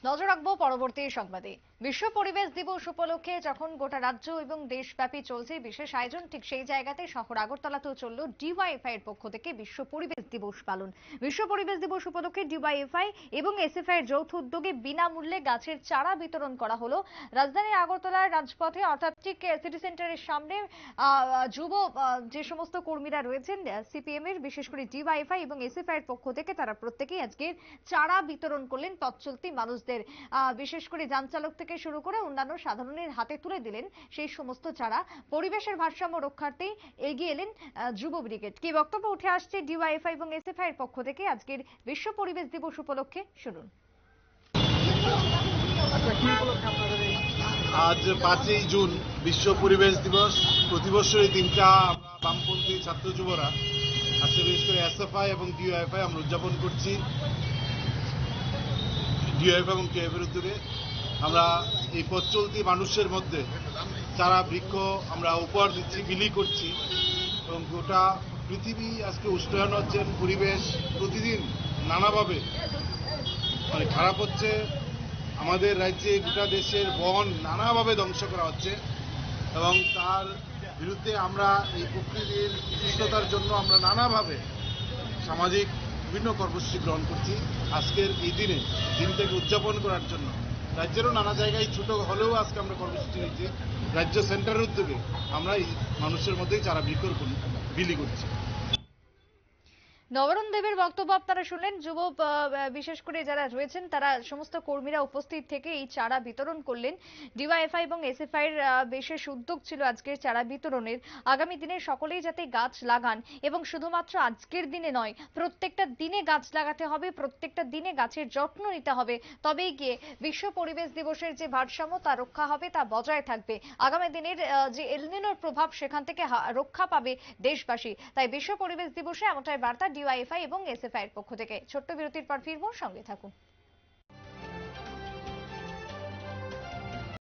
নজর রাখবো পরবর্তী সংবাদে। বিশ্ব পরিবেশ দিবস উপলক্ষে যখন গোটা রাজ্য এবং দেশব্যাপী চলছে বিশেষ আয়োজন, ঠিক সেই জায়গাতে শহর আগরতলাতেও চলল ডিওয়াইএফআই এর পক্ষ থেকে বিশ্ব পরিবেশ দিবস পালন। বিশ্ব পরিবেশ দিবস উপলক্ষে ডিওয়াইএফআই এবং এসএফআই এর যৌথ উদ্যোগে বিনামূল্যে গাছের চারা বিতরণ করা হলো। রাজধানীর আগরতলার রাজপথে অর্থাৎ ঠিক সিটি সেন্টারের সামনে যুব যে সমস্ত কর্মীরা রয়েছেন সিপিএম এর, বিশেষ করে ডিওয়াইএফআই এবং এসএফআই এর পক্ষ থেকে, তারা প্রত্যেকেই আজকে চারা বিতরণ করলেন পথ চলতি মানুষদের। বিশেষ করে যান চালক থেকে শুরু করে অন্যান্য সাধারণের হাতে তুলে দিলেন সেই সমস্ত চারা। পরিবেশের ভারসাম্য রক্ষার্থে এগিয়ে এলেন যুব ব্রিগেড। কি বক্তব্য উঠে আসছে ডিওয়াইএফআই এবং এসএফআই এর পক্ষ থেকে আজকের বিশ্ব পরিবেশ দিবস উপলক্ষে, শুনুন। আজ 5ই জুন বিশ্ব পরিবেশ দিবস। প্রতি বছরই দিনটা বামপন্থী ছাত্র যুবরা আজকে বিশেষ করে এসএফআই এবং ডিওয়াইএফআই আমরা উদযাপন করছি। ডিওয়াইএফআই এবং টিএফ এর উদ্যোগে আমরা এই পথ চলতি মানুষের মধ্যে চারা বৃক্ষ আমরা উপহার দিচ্ছি, বিলি করছি এবং গোটা পৃথিবী আজকে উষ্ণায়ন হচ্ছে, পরিবেশ প্রতিদিন নানাভাবে খারাপ হচ্ছে। আমাদের রাজ্যে গোটা দেশের বন নানাভাবে ধ্বংস করা হচ্ছে এবং তার বিরুদ্ধে আমরা এই প্রকৃতির সুস্থতার জন্য আমরা নানাভাবে সামাজিক বিভিন্ন কর্মসূচি গ্রহণ করছি। আজকের এই দিনটাকে উদযাপন করার জন্য রাজ্যেরও নানা জায়গায় ছোট হলেও আজকে আমরা কর্মসূচি নিচ্ছি। রাজ্য সেন্টারের উদ্যোগে আমরা এই মানুষের মধ্যেই চারা বৃক্ষরোপণ বিলি করছি। নবরণ দেবের বক্তব্য আপনারা শুনলেন। যুব বিশেষ করে যারা রয়েছেন তারা সমস্ত কর্মীরা উপস্থিত থেকে এই চারা বিতরণ করলেন। ডিওয়াইএফআই এবং এসএফআই এর বিশেষ উদ্যোগ ছিল আজকের চারা বিতরণের। আগামী দিনে সকলেই যাতে গাছ লাগান এবং শুধুমাত্র আজকের দিনে নয়, প্রত্যেকটা দিনে গাছ লাগাতে হবে, প্রত্যেকটা দিনে গাছের যত্ন নিতে হবে, তবেই গিয়ে বিশ্ব পরিবেশ দিবসের যে ভারসাম্য তা রক্ষা হবে, তা বজায় থাকবে। আগামী দিনের যে এলনিনোর প্রভাব সেখান থেকে রক্ষা পাবে দেশবাসী। তাই বিশ্ব পরিবেশ দিবসে এমনটাই বার্তা ডিওয়াইএফআই এবং এসএফআই এর পক্ষ থেকে। ছোট্ট বিরতির পর ফিরবো, সঙ্গে থাকুন।